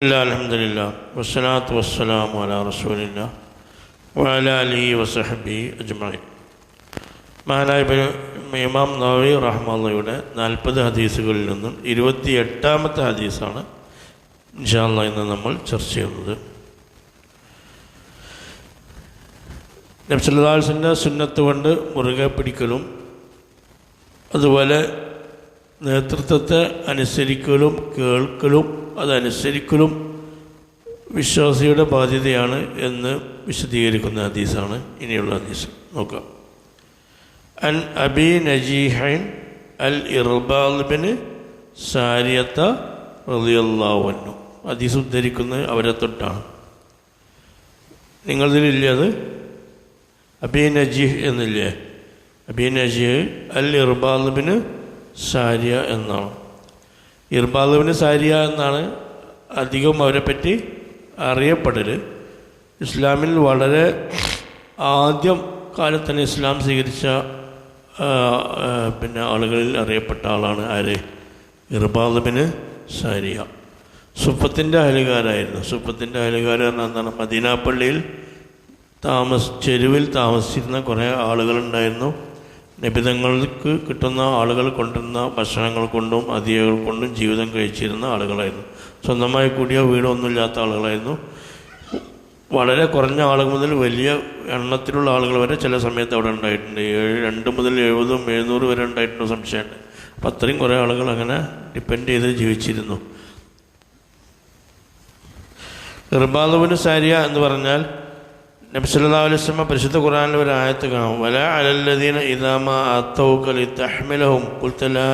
അൽഹംദുലില്ലാഹ് വസ്സലാത്തു വസ്സലാമു അലാ റസൂലില്ലാഹ് വഅലാ ആലിഹി വസഹ്ബിഹി അജ്മഈൻ. മഹാനായ ഇമാം നവവി റഹ്മത്തുള്ളാഹിയുടെ 40 ഹദീസുകളിൽ നിന്നും 28ാമത്തെ ഹദീസാണ് ഇൻഷാ അല്ലാഹ് ഇന്ന് നമ്മൾ ചർച്ച ചെയ്യുന്നത്. നബി സല്ലല്ലാഹു അലൈഹി വസല്ലം സുന്നത്ത് കൊണ്ട് മുറുകെ പിടിക്കലും അതുപോലെ നേതൃത്വത്തെ അനുസരിക്കലും കേൾക്കലും അതനുസരിക്കലും വിശ്വാസിയുടെ ബാധ്യതയാണ് എന്ന് വിശദീകരിക്കുന്ന ഹദീസാണ് ഇനിയുള്ള ഹദീസ്. നോക്കാം. അൻ അബി നജീഹൻ അൽ ഇർബാദ് ബിൻ സാരിയത്ത റളിയല്ലാഹു അൻഹു. ഹദീസ് ഉദ്ധരിക്കുന്നത് അവരെ തൊട്ടാണ്. നിങ്ങളിതിലില്ലേ അത്? അബി നജീഹ് എന്നില്ലേ? അബി നജീഹ് അൽ ഇർബാദ് ബിൻ സാരിയ എന്നാണ്. ഇർബാദ് ബിൻ സാരിയ എന്നാണ് അധികം അവരെപ്പറ്റി അറിയപ്പെടൽ. ഇസ്ലാമിൽ വളരെ ആദ്യം കാലത്ത് തന്നെ ഇസ്ലാം സ്വീകരിച്ച ആളുകളിൽ അറിയപ്പെട്ട ആളാണ് ആര്? ഇർബാദ് ബിൻ സാരിയ. സുഫത്തിൻ്റെ അയലുകാരായിരുന്നു. സുഫത്തിൻ്റെ അയലുകാർ പറഞ്ഞാൽ എന്താണ്? മദീന പള്ളിയിൽ ചെരുവിൽ താമസിച്ചിരുന്ന കുറേ ആളുകളുണ്ടായിരുന്നു. നബിതങ്ങൾക്ക് കിട്ടുന്ന ആളുകൾ കൊണ്ടുവരുന്ന ഭക്ഷണങ്ങൾ കൊണ്ടും അതിഥികൾ കൊണ്ടും ജീവിതം കഴിച്ചിരുന്ന ആളുകളായിരുന്നു. സ്വന്തമായി കൂടിയ വീടൊന്നുമില്ലാത്ത ആളുകളായിരുന്നു. വളരെ കുറഞ്ഞ ആളുകൾ മുതൽ വലിയ എണ്ണത്തിലുള്ള ആളുകൾ വരെ ചില സമയത്ത് അവിടെ ഉണ്ടായിട്ടുണ്ട്. 2 മുതൽ 70, 700 വരെ ഉണ്ടായിട്ടുള്ള സംശയമുണ്ട്. അപ്പം അത്രയും കുറേ ആളുകൾ അങ്ങനെ ഡിപ്പെൻഡ് ചെയ്ത് ജീവിച്ചിരുന്നു. ഇർബാദ് ബിൻ സാരിയ എന്ന് പറഞ്ഞാൽ നബി സല്ലല്ലാഹു അലൈഹി വസല്ലം പരിശുദ്ധ ഖുർആനിൽ ഒരു ആയത്ത് കാണാം. വലാ അലല്ലദീന ഇദാ മാ അതൗക ലിതഹ്മിലഹും ഖുൽത ലാ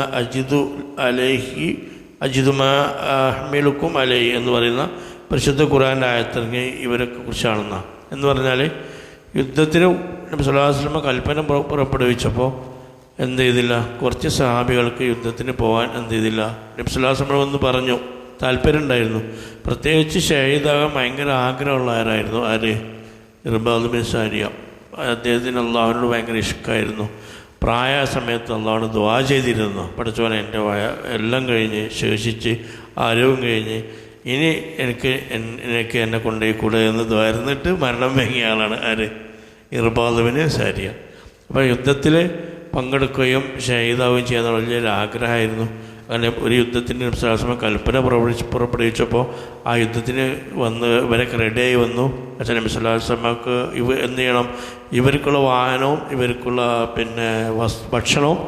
അജിദു മാ അഹ്മിലുക്കും അലൈഹി എന്ന് പറയുന്ന പരിശുദ്ധ ഖുർആൻ്റെ ആയത്തിറങ്ങി ഇവരൊക്കെ കുറിച്ചാണെന്ന. എന്ന് പറഞ്ഞാൽ യുദ്ധത്തിന് നബി സല്ലല്ലാഹു അലൈഹി വസല്ലം കൽപ്പന പുറപ്പെടുവിച്ചപ്പോൾ എന്ത് ചെയ്തില്ല? കുറച്ച് സഹാബികൾക്ക് യുദ്ധത്തിന് പോകാൻ എന്ത് ചെയ്തില്ല? നബി സല്ലല്ലാഹു അലൈഹി വസല്ലം ഒന്ന് പറഞ്ഞു, താല്പര്യം ഉണ്ടായിരുന്നു. പ്രത്യേകിച്ച് ഷഹീദാകാൻ ഭയങ്കര ആഗ്രഹമുള്ളവരായിരുന്നു. ആര്? ഇർബാദ് ബിൻ സാരിയ. അദ്ദേഹത്തിന് അള്ളാഹുവിനോട് ഭയങ്കര ഇഷ്കമായിരുന്നു. പ്രായ സമയത്ത് അള്ളാഹുവിനോട് ദുആ ചെയ്തിരുന്നു. പഠിച്ചവനെ എൻ്റെ എല്ലാം കഴിഞ്ഞ് ശേഷിച്ച് ആരോഗ്യം കഴിഞ്ഞ് ഇനി എനിക്ക് എന്നെ കൊണ്ടുപോയിക്കൂടെ എന്ന് ദ്വാരുന്നിട്ട് മരണം വാങ്ങിയ ആളാണ് ആര്? ഇർബാദ് ബിൻ സാരിയ. അപ്പോൾ യുദ്ധത്തിൽ പങ്കെടുക്കുകയും ഷഹീദാവുകയും ചെയ്യുന്ന വലിയൊരു ആഗ്രഹമായിരുന്നു. അങ്ങനെ ഒരു യുദ്ധത്തിന് കൽപ്പന പുറപ്പെടുവിച്ചപ്പോൾ ആ യുദ്ധത്തിന് ഇവരൊക്കെ റെഡിയായി വന്നു. പക്ഷേ നബി സല്ലല്ലാഹു അലൈഹി വസല്ലമക്ക് എന്ത് ചെയ്യണം? ഇവർക്കുള്ള വാഹനവും ഇവർക്കുള്ള ഭക്ഷണവും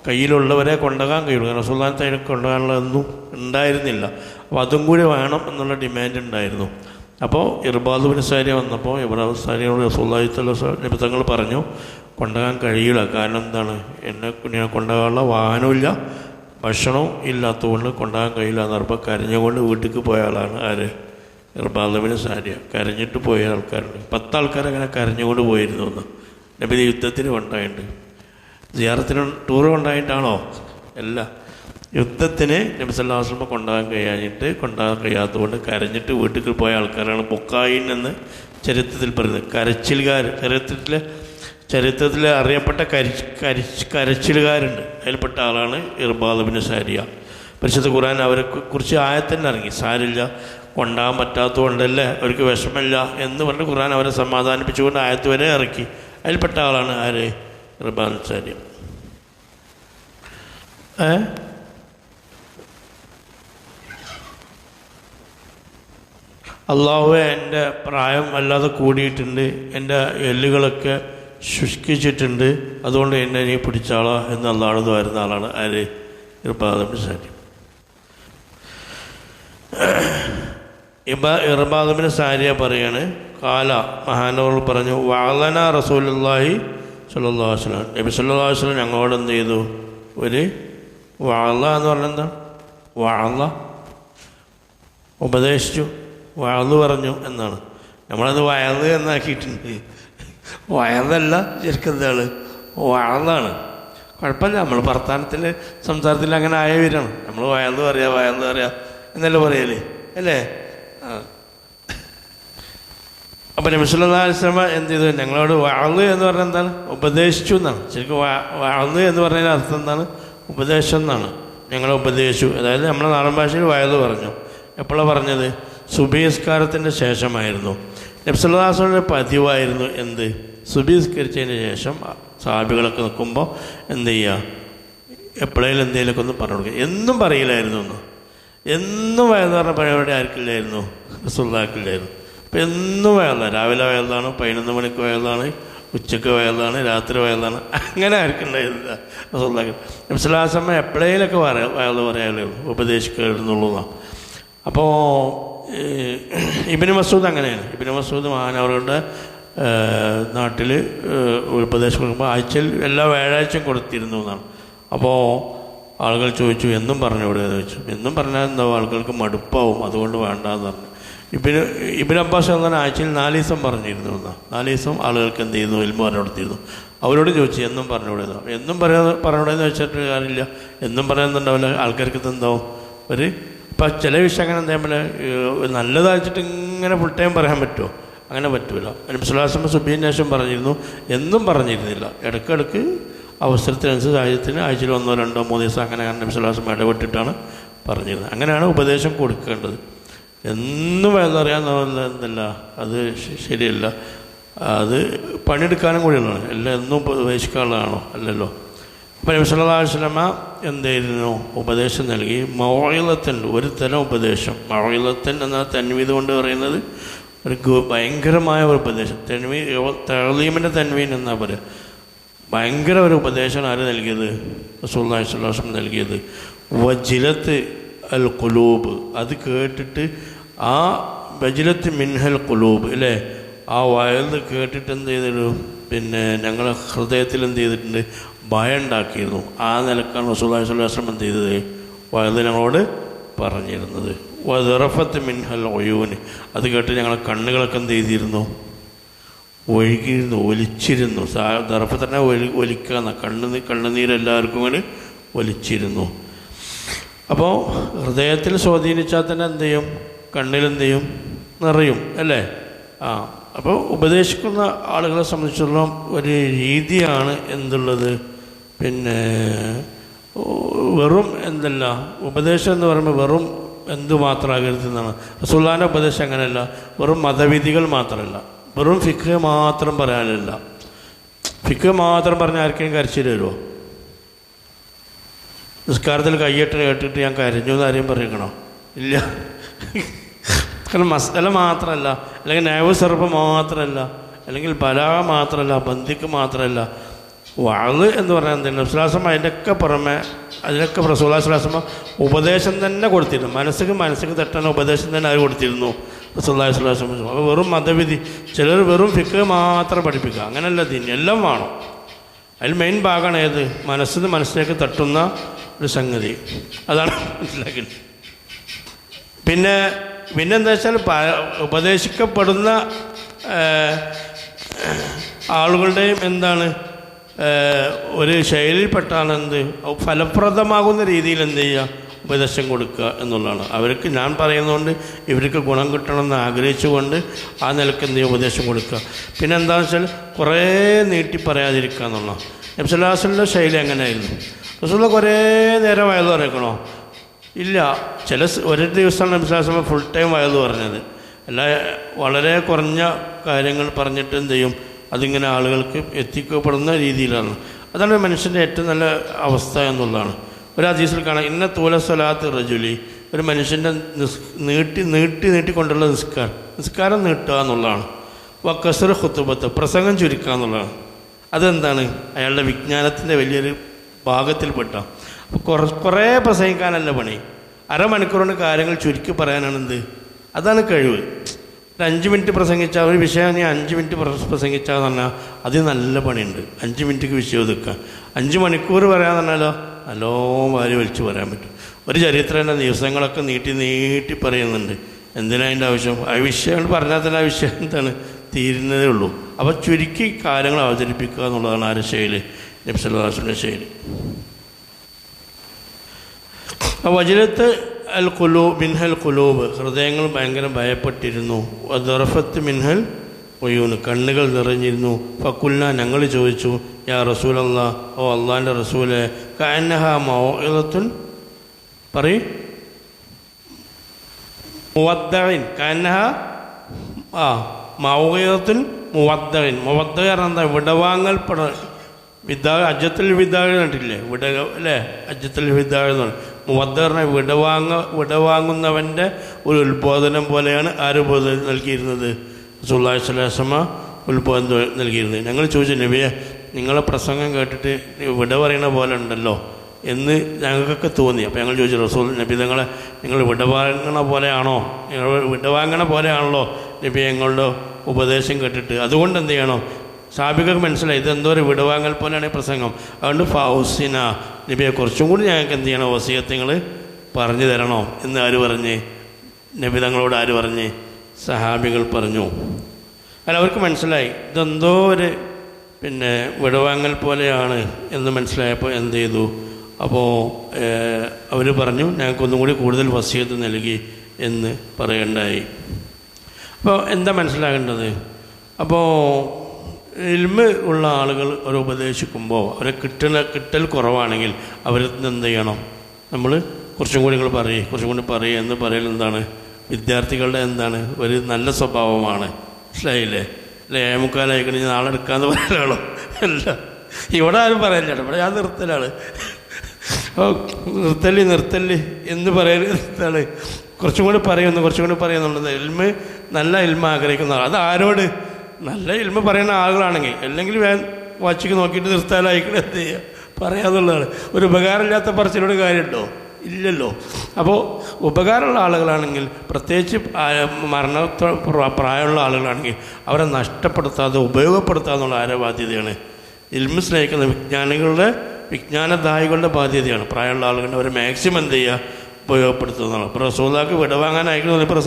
കയ്യിലുള്ളവരെ കൊണ്ടുപോകാൻ കഴിയുള്ളൂ. റസൂലുള്ളാഹിന്റെ കയ്യിൽ കൊണ്ടുപോകാനുള്ളതൊന്നും ഉണ്ടായിരുന്നില്ല. അപ്പോൾ അതും കൂടി വേണം എന്നുള്ള ഡിമാൻഡ് ഉണ്ടായിരുന്നു. അപ്പോൾ ഇർബാദ് ബിൻ സാരിയ വന്നപ്പോൾ ഇബ്രാഹിം സാരിയോട് റസൂലുള്ളാഹി സ്വല്ലല്ലാഹു അലൈഹി വസല്ലം നബിതങ്ങൾ പറഞ്ഞു, കൊണ്ടുപോകാൻ കഴിയില്ല. കാരണം എന്താണ്? എന്നെ കൊണ്ടുപോകാനുള്ള വാഹനമില്ല, ഭക്ഷണവും ഇല്ലാത്തതുകൊണ്ട് കൊണ്ടുപോകാൻ കഴിയില്ല എന്ന് പറഞ്ഞപ്പോൾ കരഞ്ഞുകൊണ്ട് വീട്ടിലേക്ക് പോയ ആളാണ് ആര്? ഇർബാദ് ബിൻ സാരിയ. കരഞ്ഞിട്ട് പോയ ആൾക്കാരുണ്ട്. 10 ആൾക്കാർ അങ്ങനെ കരഞ്ഞുകൊണ്ട് പോയിരുന്നു. എന്ന് നബി യുദ്ധത്തിന് കൊണ്ടായിട്ടുണ്ട്. സിയാറത്തിന് ടൂറ് കൊണ്ടായിട്ടാണോ? അല്ല, യുദ്ധത്തിന് നബി സല്ലല്ലാഹു അലൈഹി വസല്ലം കൊണ്ടുപോകാൻ കഴിയാത്തതുകൊണ്ട് കരഞ്ഞിട്ട് വീട്ടിൽ പോയ ആൾക്കാരാണ് ബുക്കായിൻ എന്ന് ചരിത്രത്തിൽ പറയുന്നത്. കരച്ചിലുകാർ. ചരിത്രത്തിൽ അറിയപ്പെട്ട കരച്ചിലുകാരുണ്ട്. അതിൽപ്പെട്ട ആളാണ് ഇർബാദ് ബിൻ സാരിയ. പരിശുദ്ധ ഖുർആൻ അവരെ കുറിച്ച് ആയത്തന്നെ ഇറങ്ങി. സാരില്ല, കൊണ്ടാകാൻ പറ്റാത്തതുകൊണ്ടല്ലേ, അവർക്ക് വിഷമമില്ല എന്ന് പറഞ്ഞ് ഖുർആൻ അവരെ സമാധാനിപ്പിച്ചുകൊണ്ട് ആയത്ത് വരെ ഇറക്കി. അതിൽപ്പെട്ട ആളാണ് ആര്? ഇർബാദ് ബിൻ സാരിയ. അള്ളാഹുവേ, എൻ്റെ പ്രായം വല്ലാതെ കൂടിയിട്ടുണ്ട്, എൻ്റെ എല്ലുകളൊക്കെ ശുഷ്കിച്ചിട്ടുണ്ട്, അതുകൊണ്ട് എന്നെ നീ പിടിച്ചാളോ എന്ന് അള്ളാഹുവിനോട് വരുന്ന ആളാണ് ആര്? ഇർബാദ് ബിൻ സാരിയ. ഇർബാദ് ബിൻ സാരിയ പറയാണ്, കാല മഹാനവർ പറഞ്ഞു, വഅലന റസൂലുള്ളാഹി സ്വല്ലല്ലാഹു അലൈഹി വസല്ലം. നബി സല്ലല്ലാഹു അലൈഹി വസല്ലം ഞങ്ങളോട് എന്ത് ചെയ്തു? ഒരു വഅല എന്ന് പറഞ്ഞാൽ എന്താ? വഅല ഉപദേശിച്ചു, വഅല് പറഞ്ഞു എന്നാണ്. നമ്മളത് വയല് എന്നാക്കിയിട്ടുണ്ട്. വയലല്ല, ശരിക്കും എന്താണ്? വയലാണ്. കുഴപ്പമില്ല, നമ്മൾ വർത്തമാനത്തിൽ സംസാരത്തിൽ അങ്ങനെ ആയവരാണ്. നമ്മൾ വയല് പറയാം എന്നല്ലേ പറയല്ലേ, അല്ലേ? അപ്പം നബി സല്ലല്ലാഹു അലൈഹി വസല്ലം എന്ത് ചെയ്തു? ഞങ്ങളോട് വഅല് എന്ന് പറഞ്ഞാൽ എന്താണ്? ഉപദേശിച്ചു എന്നാണ്. ശരിക്കും വഅല് എന്ന് പറഞ്ഞതിൻ്റെ അർത്ഥം എന്താണ്? ഉപദേശം എന്നാണ്. ഞങ്ങളെ ഉപദേശിച്ചു. അതായത് നമ്മുടെ നാടൻ ഭാഷയിൽ വയല് പറഞ്ഞു. എപ്പോഴാണ് പറഞ്ഞത്? സുബഹി നിസ്കാരത്തിൻ്റെ ശേഷമായിരുന്നു. നബി സല്ലല്ലാഹു അലൈഹി വസല്ലം പതിവായിരുന്നു എന്ത്, സുബഹി നിസ്കരിച്ചതിന് ശേഷം സഹാബികളൊക്കെ നിൽക്കുമ്പോൾ എന്ത് ചെയ്യുക, എപ്പോഴേലും എന്തെങ്കിലുമൊക്കെ ഒന്ന് പറഞ്ഞു കൊടുക്കുക. എന്നും പറയില്ലായിരുന്നു ഒന്ന്, എന്നും വയൽ പറഞ്ഞ പരിപാടി ആർക്കില്ലായിരുന്നു, റസൂലുള്ളാഹിക്കില്ലായിരുന്നു. അപ്പോൾ എന്നും വയലാണ്, രാവിലെ വയലാണ്, 11 മണിക്ക് വയലാണ്, ഉച്ചക്ക് വയലാണ്, രാത്രി വയലാണ്, അങ്ങനെ ആർക്കുണ്ടായിരുന്നില്ല റസൂലുള്ളാഹി. നബി സല്ലല്ലാഹു അലൈഹി വസല്ലം എപ്പോഴേലൊക്കെ വയൽ പറയാനുള്ളൂ, ഉപദേശിക്കുന്നുള്ളതാണ്. അപ്പോൾ ഇബ്നു മസ്ഊദ് അങ്ങനെയാണ്. ഇബ്നു മസ്ഊദ് മഹാനവറുടെ നാട്ടിൽ ഉപദേശം കൊടുക്കുമ്പോൾ ആഴ്ചയിൽ എല്ലാ വ്യാഴാഴ്ചയും കൊടുത്തിരുന്നു എന്നാണ്. അപ്പോൾ ആളുകൾ ചോദിച്ചു എന്നും പറഞ്ഞുകൂടെ എന്ന് ചോദിച്ചു. എന്നും പറഞ്ഞാൽ എന്താ, ആളുകൾക്ക് മടുപ്പാവും, അതുകൊണ്ട് വേണ്ടാന്ന് പറഞ്ഞു. ഇബ്നു അബ്ബാസ് എന്നാൽ ആഴ്ചയിൽ 4 ദിവസം പറഞ്ഞിരുന്നു എന്നാണ്. 4 ദിവസം ആളുകൾക്ക് എന്ത് ചെയ്യുന്നു, ഇൽമു പറഞ്ഞു കൊടുത്തിരുന്നു. അവരോട് ചോദിച്ചു എന്നും പറഞ്ഞുകൂടെ. എന്നും പറഞ്ഞുകൂടെയെന്ന് വെച്ചിട്ട് കാര്യമില്ല, എന്നും പറയുന്നുണ്ടാവില്ല, ആൾക്കാർക്ക് എന്താവും ഒരു ഇപ്പം ചില വിഷയം അങ്ങനെ എന്താ പറയുക, നല്ലതായിട്ട് ഇങ്ങനെ ഫുൾ ടൈം പറയാൻ പറ്റുമോ, അങ്ങനെ പറ്റൂല. നബി സല്ലല്ലാഹു അലൈഹി വസല്ലം സുബ്ഹിന് ശേഷം പറഞ്ഞിരുന്നു, എന്നും പറഞ്ഞിരുന്നില്ല, ഇടയ്ക്കിടയ്ക്ക് അവസരത്തിനനുസരിച്ച് ആഴ്ചത്തിന് ആഴ്ചയിൽ 1, 2, 3 ദിവസം അങ്ങനെ നബി സല്ലല്ലാഹു അലൈഹി വസല്ലം ഇടപെട്ടിട്ടാണ് പറഞ്ഞിരുന്നത്. അങ്ങനെയാണ് ഉപദേശം കൊടുക്കേണ്ടത്. എന്നും വേണ്ടറിയാമെന്നല്ല, അത് ശരിയല്ല. അത് പണിയെടുക്കാനും കൂടിയുള്ളതാണ്, എല്ലാം എന്നും ഉപദേശിക്കാനുള്ളതാണോ, അല്ലല്ലോ. അപ്പോൾ നബി സല്ലല്ലാഹു അലൈഹി വസല്ലം എന്തായിരുന്നു, ഉപദേശം നൽകി. മൗഇളത്തൻ, ഒരു തരം ഉപദേശം. മൗഇളത്തൻ എന്ന തൻവീദ് കൊണ്ട് പറയുന്നത് ഒരു ഭയങ്കരമായ ഒരു ഉപദേശം. തഅ്ലീമിൻ്റെ തൻവീൻ എന്നാ പറയുക. ഭയങ്കര ഒരു ഉപദേശമാണ് ആര് നൽകിയത്, റസൂലുള്ളാഹി സ്വല്ലല്ലാഹു അലൈഹി വസല്ലം നൽകിയത്. വജിലത്ത് അൽ ഖുലൂബ്, അത് കേട്ടിട്ട് ആ വജിലത്ത് മിൻഹൽ ഖുലൂബ് അല്ലേ, ആ വയൽ കേട്ടിട്ട് എന്ത് ചെയ്തിട്ടു, പിന്നെ ഞങ്ങളെ ഹൃദയത്തിൽ എന്ത് ചെയ്തിട്ടുണ്ട്, ഭയം ഉണ്ടാക്കിയിരുന്നു. ആ നിലക്കാണ് റസൂലുള്ളാഹി സ്വല്ലല്ലാഹു അലൈഹി വസല്ലം എന്ത് ചെയ്തത്, വയൽ ഞങ്ങളോട് പറഞ്ഞിരുന്നത്. വദറഫത്ത് മിൻഹൽ ഉയൂൻ, അത് കേട്ട് ഞങ്ങളെ കണ്ണുകളൊക്കെ എന്ത് ചെയ്തിരുന്നു, ഒഴുകിയിരുന്നു, ഒലിച്ചിരുന്നു. ദറഫ് തന്നെ ഒലിക്കുക, കണ്ണുനീരെല്ലാവർക്കും കൂടി ഒലിച്ചിരുന്നു. അപ്പോൾ ഹൃദയത്തിൽ സ്വാധീനിച്ചാൽ തന്നെ എന്ത് ചെയ്യും, കണ്ണിലെന്ത് ചെയ്യും, നിറയും അല്ലേ. അപ്പോൾ ഉപദേശിക്കുന്ന ആളുകളെ സംബന്ധിച്ചിടത്തോളം ഒരു രീതിയാണ് എന്തുള്ളത്, പിന്നെ വെറും എന്തല്ല ഉപദേശം എന്ന് പറയുമ്പോൾ വെറും എന്തു മാത്രമാകരുത് എന്നാണ്. റസൂലുള്ളാഹിന്റെ ഉപദേശം അങ്ങനെയല്ല, വെറും മതവിധികൾ മാത്രമല്ല, വെറും ഫിഖ് മാത്രം പറയാനല്ല. ഫിഖ് മാത്രം പറഞ്ഞാൽ ആർക്കെങ്കിലും കരച്ചിൽ വരുമോ? നിസ്കാരത്തിൽ കയ്യിട്ട് കേട്ടിട്ട് ഞാൻ കരഞ്ഞു എന്ന് ആരെയും പറയണോ? ഇല്ല. കാരണം മസല മാത്രമല്ല, അല്ലെങ്കിൽ നൈവ് സർഫ് മാത്രമല്ല, അല്ലെങ്കിൽ ബലാഗ മാത്രമല്ല, ബന്ധിക്ക് മാത്രമല്ല, വഅദ് എന്ന് പറഞ്ഞാൽ എന്തെങ്കിലും റസൂലുള്ളാഹി അതിൻ്റെയൊക്കെ പുറമെ അതിനൊക്കെ റസൂലുള്ളാഹി ഉപദേശം തന്നെ കൊടുത്തിരുന്നു. മനസ്സിക്ക് തട്ടുന്ന ഉപദേശം തന്നെ ആര് കൊടുത്തിരുന്നു, റസൂലുള്ളാഹി സ്വല്ലല്ലാഹു അലൈഹി വസല്ലം. അപ്പോൾ വെറും മതവിധി, ചിലർ വെറും ഫിഖ് മാത്രം പഠിപ്പിക്കുക, അങ്ങനെയല്ല. ദീൻ എല്ലാം വേണം. അതിൽ മെയിൻ ഭാഗമാണ് ഏത്, മനസ്സിലേക്ക് തട്ടുന്ന ഒരു സംഗതി, അതാണ് മനസ്സിലാക്കിയത്. പിന്നെന്താ വെച്ചാൽ ഉപദേശിക്കപ്പെടുന്ന ആളുകളുടെയും എന്താണ് ഒരു ശൈലിയിൽപ്പെട്ടാണ് എന്ത് ഫലപ്രദമാകുന്ന രീതിയിൽ എന്ത് ചെയ്യുക, ഉപദേശം കൊടുക്കുക എന്നുള്ളതാണ്. അവർക്ക് ഞാൻ പറയുന്നതുകൊണ്ട് ഇവർക്ക് ഗുണം കിട്ടണമെന്ന് ആഗ്രഹിച്ചുകൊണ്ട് ആ നിലക്ക് എന്ത് ചെയ്യുക, ഉപദേശം കൊടുക്കുക. പിന്നെ എന്താണെന്ന് വെച്ചാൽ കുറേ നീട്ടി പറയാതിരിക്കുക എന്നുള്ളതാണ്. നബി സല്ലല്ലാഹു അലൈഹി വസല്ലം ശൈലി എങ്ങനെയായിരുന്നു? റസൂലുള്ളാഹി കുറേ നേരം വയൽ പറയണോ? ഇല്ല. ഒരു ദിവസമാണ് നബി സല്ലല്ലാഹു അലൈഹി വസല്ലം ഫുൾ ടൈം വയൽ പറഞ്ഞത്. അല്ല, വളരെ കുറഞ്ഞ കാര്യങ്ങൾ പറഞ്ഞിട്ട് എന്ത് ചെയ്യും, അതിങ്ങനെ ആളുകൾക്ക് എത്തിക്കപ്പെടുന്ന രീതിയിലാണ്. അതാണ് മനുഷ്യൻ്റെ ഏറ്റവും നല്ല അവസ്ഥ എന്നുള്ളതാണ്. ഒരു ഹദീസിൽ കാണാം, ഇന്ന തൂല സ്വലാത്ത് റജുലി, ഒരു മനുഷ്യൻ്റെ നീട്ടിക്കൊണ്ടുള്ള നിസ്കാരം നീട്ടുക എന്നുള്ളതാണ്. വക്കസർ ഖുതുബത്ത്, പ്രസംഗം ചുരുക്കുക എന്നുള്ളതാണ്. അതെന്താണ്, അയാളുടെ വിജ്ഞാനത്തിൻ്റെ വലിയൊരു ഭാഗത്തിൽപ്പെട്ട. അപ്പോൾ കുറേ പ്രസംഗിക്കാനല്ല പണി, അരമണിക്കൂർ കൊണ്ട് കാര്യങ്ങൾ ചുരുക്കി പറയാനാണ് എന്ത്, അതാണ് കഴിവ്. ഒരു 5 മിനിറ്റ് പ്രസംഗിച്ചാൽ ഒരു വിഷയം നീ 5 മിനിറ്റ് പ്രസംഗിച്ചാൽ എന്ന് പറഞ്ഞാൽ അതിന് നല്ല പണിയുണ്ട്. 5 മിനിറ്റിക്ക് വിഷയം ഒതുക്കുക. 5 മണിക്കൂർ പറയാന്ന് പറഞ്ഞാലോ നല്ലോ വാരി വലിച്ച് പറയാൻ പറ്റും. ഒരു ചരിത്രത്തിൻ്റെ ദിവസങ്ങളൊക്കെ നീട്ടി പറയുന്നുണ്ട്. എന്തിനാ അതിൻ്റെ ആവശ്യം? ആ വിഷയം പറഞ്ഞാൽ തന്നെ ആ വിഷയം എന്താണ്, തീരുന്നതേ ഉള്ളൂ. അപ്പോൾ ചുരുക്കി കാര്യങ്ങൾ അവതരിപ്പിക്കുക എന്നുള്ളതാണ് ആരുടെ ശൈലി, നബി സല്ലല്ലാഹു അലൈഹി വസല്ലം ശൈലി. വജിലത്ത് അൽ ഖുലൂബ് മിൻഹൽ ഖുലൂബ്, ഹൃദയങ്ങൾ ഭയങ്കര ഭയപ്പെട്ടിരുന്നു. വദറഫത്ത് മിൻഹൽ ഉയൂൻ, കണ്ണുകൾ നിറഞ്ഞിരുന്നു. ഫഖുൽനാ, ഞങ്ങൾ ചോദിച്ചു, യാ റസൂലല്ലാഹ്, ഓ അള്ളാഹിൻ്റെ റസൂലെ, കഅന്നഹാ മൗഇളത്തുൻ, പറയും മുവദ്ദഇൻ കഅന്നഹ മൗഇദത്തുൻ മുവദ്ദഇൻ. മുവദ്ദഇ പറഞ്ഞാൽ എന്താ? വിടവാങ്ങൽപ്പെട. വിദാ അജ്ജത്തുൽ വിദാ കണ്ടില്ലേ? അല്ലേ? അജ്ജത്തുൽ വിദാ എന്ന് പറയും. മുവദ്ദഇ പറഞ്ഞാൽ വിടവാങ്ങുന്നവൻ്റെ ഒരു ഉത്ബോധനം പോലെയാണ് ആര് ഉത്ബോധനം നൽകിയിരുന്നത്? റസൂലുള്ളാഹി സ്വല്ലല്ലാഹു അലൈഹി വസല്ലം ഉത്ബോധനം നൽകിയിരുന്നത്. ഞങ്ങൾ ചോദിച്ചു, നബിയെ നിങ്ങളെ പ്രസംഗം കേട്ടിട്ട് വിട പറയണ പോലെ ഉണ്ടല്ലോ എന്ന് ഞങ്ങൾക്കൊക്കെ തോന്നി. അപ്പോൾ ഞങ്ങൾ ചോദിച്ചു, റസൂൽ നബി നിങ്ങൾ വിടവാങ്ങണ പോലെയാണോ? നിങ്ങൾ വിടവാങ്ങണ പോലെയാണല്ലോ നബി ഞങ്ങളുടെ ഉപദേശം കേട്ടിട്ട്. അതുകൊണ്ട് എന്ത് ചെയ്യണം? സാബികൾക്ക് മനസ്സിലായി ഇതെന്തോ ഒരു വിടവാങ്ങൽ പോലെയാണ് ഈ പ്രസംഗം. അതുകൊണ്ട് ഫൗസിന നബിയെ കുറച്ചും കൂടി ഞങ്ങൾക്ക് എന്ത് ചെയ്യണം? വസിയത്ത് നിങ്ങൾ പറഞ്ഞു തരണോ എന്ന് ആര് പറഞ്ഞ്? നബി തങ്ങളോട് ആര് പറഞ്ഞ്? സഹാബികൾ പറഞ്ഞു. അല്ല, അവർക്ക് മനസ്സിലായി ഇതെന്തോ ഒരു വിടവാങ്ങൽ പോലെയാണ് എന്ന് മനസ്സിലായപ്പോൾ എന്ത് ചെയ്തു? അപ്പോൾ അവർ പറഞ്ഞു ഞങ്ങൾക്കൊന്നും കൂടി കൂടുതൽ വസിയത്ത് നൽകി എന്ന് പറയണ്ടായി. അപ്പോൾ എന്താ മനസ്സിലാകേണ്ടത്? അപ്പോൾ ഇൽമ് ഉള്ള ആളുകൾ അവരെ ഉപദേശിക്കുമ്പോൾ അവരെ കിട്ടൽ കുറവാണെങ്കിൽ അവരിൽ എന്ത് ചെയ്യണം? നമ്മൾ കുറച്ചും കൂടി നിങ്ങൾ പറയും, കുറച്ചും കൂടി പറയുക എന്ന് പറയൽ എന്താണ്? വിദ്യാർത്ഥികളുടെ എന്താണ്? ഒരു നല്ല സ്വഭാവമാണ്. മനസ്സിലായില്ലേ? അല്ലേ? 7:45 കഴിഞ്ഞ് നാളെ എടുക്കാമെന്ന് പറയാനാണോ? അല്ല, ഇവിടെ ആരും പറയില്ല. ഇവിടെ ഞാൻ നിർത്തലാണ്. നിർത്തല് എന്ന് പറയലാണ്. കുറച്ചും കൂടി പറയുന്നുള്ളത്. ഇൽമ് നല്ല ഇൽമ ആഗ്രഹിക്കുന്ന ആൾ. അത് ആരോട്? നല്ല ഇൽമ പറയുന്ന ആളുകളാണെങ്കിൽ. അല്ലെങ്കിൽ വാച്ചിക്ക് നോക്കിയിട്ട് നിർത്താലായിക്കണ എന്ത് ചെയ്യുക? പറയാന്നുള്ളതാണ്. ഒരു ഉപകാരമില്ലാത്ത പറച്ചിലോട് കാര്യമുണ്ടോ? ഇല്ലല്ലോ. അപ്പോൾ ഉപകാരമുള്ള ആളുകളാണെങ്കിൽ, പ്രത്യേകിച്ച് പ്രായമുള്ള ആളുകളാണെങ്കിൽ അവരെ നഷ്ടപ്പെടുത്താതെ ഉപയോഗപ്പെടുത്താന്നുള്ള ആരുടെ ബാധ്യതയാണ്? ഇൽമു സ്നേഹിക്കുന്ന വിജ്ഞാനദായികളുടെ ബാധ്യതയാണ്. പ്രായമുള്ള ആളുകളുടെ അവരെ മാക്സിമം എന്ത് ചെയ്യുക? ഉപയോഗപ്പെടുത്തുന്നതാണ്. ഇപ്പോൾ റസൂലുള്ളാഹിക്ക് വിടവാങ്ങാനായിരിക്കും. ഇപ്പോൾ